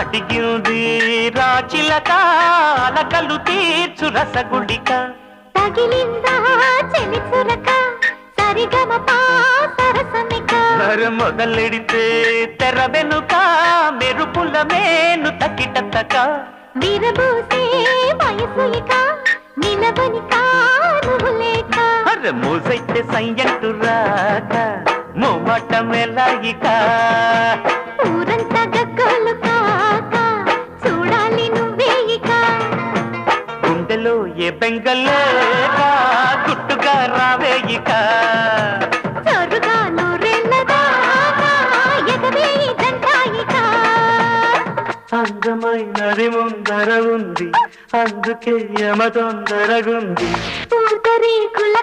అడిగింది రాచిలక అలకలు తీర్చు రసగుడిక తగిలిందా చెలి చురక సరిగమ సరసమిక మొదలెడితే తెర వెనుక మెరుపుల మేను తకిటతక విరబూసే వయసు ఇక నిలవనిక నువ్వు లేక మూసైతే సయ్యంటు రాక మూమట మెలాయిక ఊరంతా గగ్గోలు కాక చూడాలి నువ్వే ఇక గుండెలో ఏ బెంగలేక గుట్టుగా రావేయిక చోరుగా నూరెళ్ళదాకా ఎగవే జంటాయిక అందమైనది ముందర ఉంది అందుకే యమ తొందరగుంది పూతరేకుల